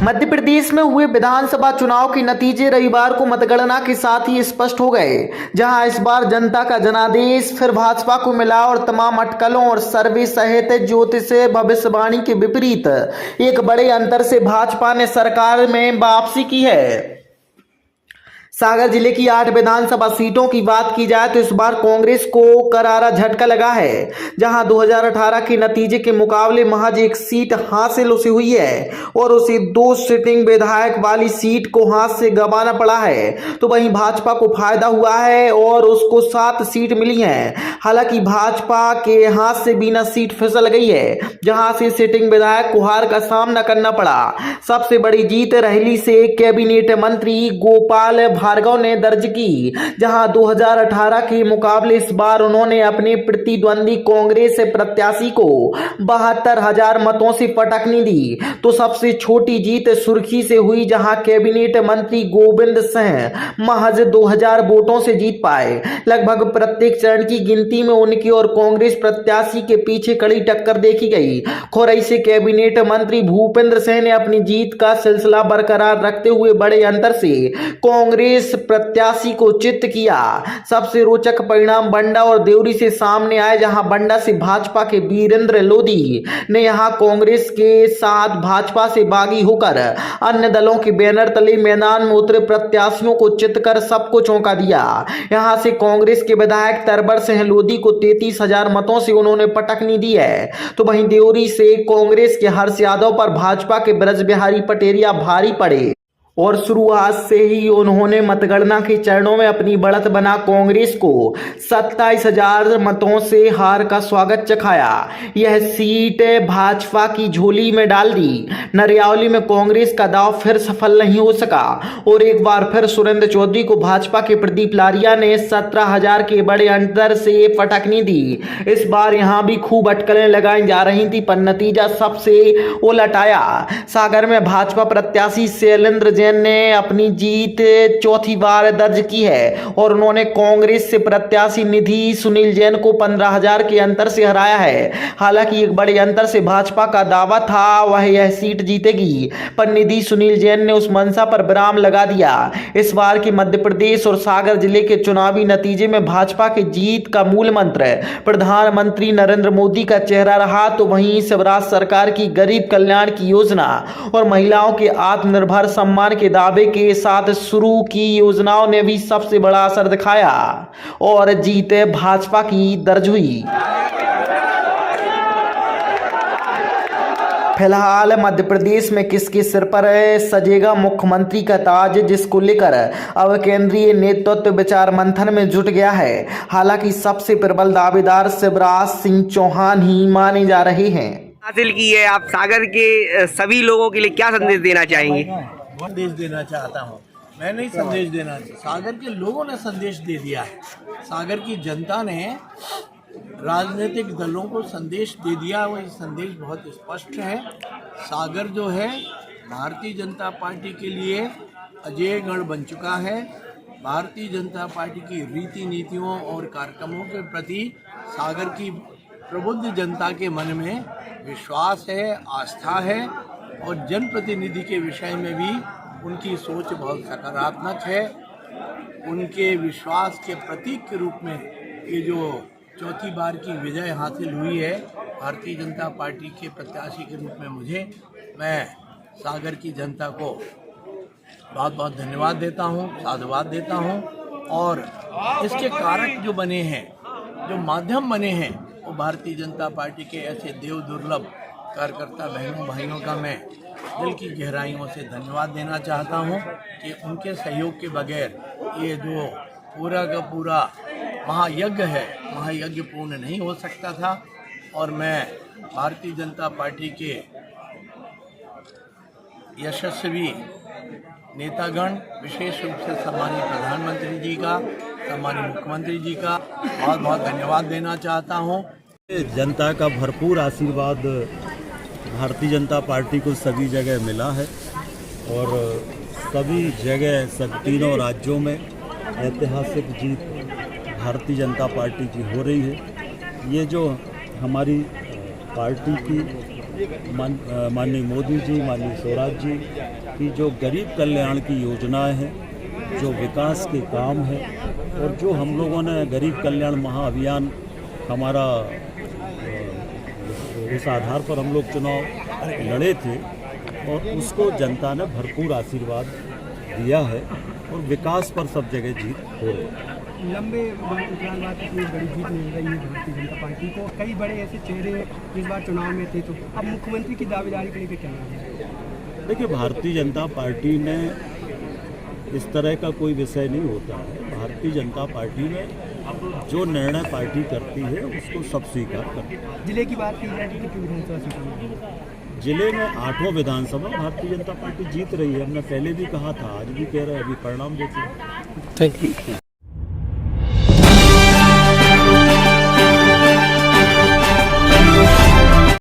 मध्य प्रदेश में हुए विधानसभा चुनाव के नतीजे रविवार को मतगणना के साथ ही स्पष्ट हो गए, जहां इस बार जनता का जनादेश फिर भाजपा को मिला और तमाम अटकलों और सर्वे सहित ज्योतिष भविष्यवाणी के विपरीत एक बड़े अंतर से भाजपा ने सरकार में वापसी की है। सागर जिले की 8 विधानसभा सीटों की बात की जाए तो इस बार कांग्रेस को करारा झटका लगा है, जहां 2018 के नतीजे के मुकाबले महज एक सीट हासिल उसे हुई है और उसे 2 सिटिंग विधायक वाली सीट को हाथ से गंवाना पड़ा है। तो वहीं भाजपा को फायदा हुआ है और उसको 7 सीट मिली हैं। हालांकि भाजपा के हाथ से बिना सीट फिसल गई है, जहां से सिटिंग विधायक को हार का सामना करना पड़ा। सबसे बड़ी जीत रहली से कैबिनेट मंत्री गोपाल भार्गव ने दर्ज की, जहां 2018 के मुकाबले इस बार उन्होंने अपने प्रतिद्वंदी कांग्रेस प्रत्याशी को 72,000 मतों से पटकनी दी। तो सबसे छोटी जीत सुर्खी से हुई, जहां कैबिनेट मंत्री गोविंद सिंह महज 2,000 वोटों से जीत पाए। लगभग प्रत्येक चरण की गिनती में उनकी और कांग्रेस प्रत्याशी के पीछे कड़ी टक्कर देखी गई। खोरई से कैबिनेट मंत्री भूपेंद्र सिंह ने अपनी जीत का सिलसिला बरकरार रखते हुए बड़े अंतर से कांग्रेस प्रत्याशी को चित किया। सबसे रोचक परिणाम बंडा और देवरी से सामने आए, जहां बंडा से भाजपा के वीरेंद्र लोधी ने यहां कांग्रेस के साथ भाजपा से बागी होकर अन्य दलों के बैनर तले मैदान में उतरे प्रत्याशियों को चित कर सबको चौंका दिया। यहां से कांग्रेस के विधायक तरबर सिंह लोधी को 33,000 मतों से उन्होंने पटकनी दी है। तो वहीं देवरी से कांग्रेस के हर्ष यादव पर भाजपा के ब्रज बिहारी पटेरिया भारी पड़े और शुरुआत से ही उन्होंने मतगणना के चरणों में अपनी बढ़त बना कांग्रेस को 27,000 मतों से हार का स्वागत चखाया। यह सीट भाजपा की झोली में डाल दी। नरियावली में कांग्रेस का दांव फिर सफल नहीं हो सका और एक बार फिर सुरेंद्र चौधरी को भाजपा के प्रदीप लारिया ने 17,000 के बड़े अंतर से पटकनी दी। इस बार यहां भी खूब अटकलें लगाई जा रही थी, पर नतीजा सबसे उलट आया। सागर में भाजपा प्रत्याशी शैलेंद्र ने अपनी जीत चौथी बार दर्ज की है और उन्होंने कांग्रेस से प्रत्याशी निधि सुनील जैन को 15,000 के अंतर से हराया है। हालांकि एक बड़े अंतर से भाजपा का दावा था वह यह सीट जीतेगी, पर निधि सुनील जैन ने उस मंशा पर विराम लगा दिया। इस बार के मध्य प्रदेश और सागर जिले के चुनावी नतीजे में भाजपा की जीत का मूल मंत्र प्रधानमंत्री नरेंद्र मोदी का चेहरा रहा, तो वहीं शिवराज सरकार की गरीब कल्याण की योजना और महिलाओं के आत्मनिर्भर सम्मान के दावे के साथ शुरू की योजनाओं ने भी सबसे बड़ा असर दिखाया और जीत भाजपा की दर्ज हुई। फिलहाल मध्य प्रदेश में किसके सिर पर सजेगा मुख्यमंत्री का ताज, जिसको लेकर अब केंद्रीय नेतृत्व विचार मंथन में जुट गया है। हालांकि सबसे प्रबल दावेदार शिवराज सिंह चौहान ही माने जा रहे हैं। हासिल की है, आप सागर के सभी लोगों के लिए क्या संदेश देना चाहेंगे? संदेश देना चाहता हूँ, मैं नहीं संदेश देना, सागर के लोगों ने संदेश दे दिया है। सागर की जनता ने राजनीतिक दलों को संदेश दे दिया, वो संदेश बहुत स्पष्ट है। सागर जो है भारतीय जनता पार्टी के लिए अजय गढ़ बन चुका है। भारतीय जनता पार्टी की रीति नीतियों और कार्यक्रमों के प्रति सागर की प्रबुद्ध जनता के मन में विश्वास है, आस्था है और जनप्रतिनिधि के विषय में भी उनकी सोच बहुत सकारात्मक है। उनके विश्वास के प्रतीक के रूप में ये जो चौथी बार की विजय हासिल हुई है भारतीय जनता पार्टी के प्रत्याशी के रूप में मैं सागर की जनता को बहुत बहुत धन्यवाद देता हूँ, साधुवाद देता हूँ। और इसके कारक जो बने हैं, जो माध्यम बने हैं, वो भारतीय जनता पार्टी के ऐसे देव दुर्लभ कार्यकर्ता बहनों भाइयों का मैं दिल की गहराइयों से धन्यवाद देना चाहता हूं कि उनके सहयोग के बगैर ये जो पूरा का पूरा महायज्ञ है, महायज्ञ पूर्ण नहीं हो सकता था। और मैं भारतीय जनता पार्टी के यशस्वी नेतागण, विशेष रूप से सम्मानित प्रधानमंत्री जी का, सम्मानित मुख्यमंत्री जी का बहुत बहुत धन्यवाद देना चाहता हूं। जनता का भरपूर आशीर्वाद भारतीय जनता पार्टी को सभी जगह मिला है और सभी जगह सब तीनों राज्यों में ऐतिहासिक जीत भारतीय जनता पार्टी की हो रही है। ये जो हमारी पार्टी की माननीय मोदी जी, माननीय स्वराज जी की जो गरीब कल्याण की योजनाएं हैं, जो विकास के काम हैं, और जो हम लोगों ने गरीब कल्याण महाअभियान हमारा इस आधार पर हम लोग चुनाव लड़े थे, और उसको जनता ने भरपूर आशीर्वाद दिया है और विकास पर सब जगह जीत हो रही है। लंबे उपरांत बाद इतनी बड़ी जीत मिल रही है भारतीय जनता पार्टी को। कई बड़े ऐसे चेहरे इस बार चुनाव में थे, तो अब मुख्यमंत्री की दावेदारी को लेकर क्या है? देखिए, भारतीय जनता पार्टी में इस तरह का कोई विषय नहीं होता है। भारतीय जनता पार्टी में जो निर्णय पार्टी करती है उसको सब स्वीकार करती है। जिले की बात की जाए तो कितनी विधानसभा सीटों में? जिले में 8 विधानसभा भारतीय जनता पार्टी जीत रही है। हमने पहले भी कहा था, आज भी कह रहे हैं, अभी परिणाम देखिए। Thank you.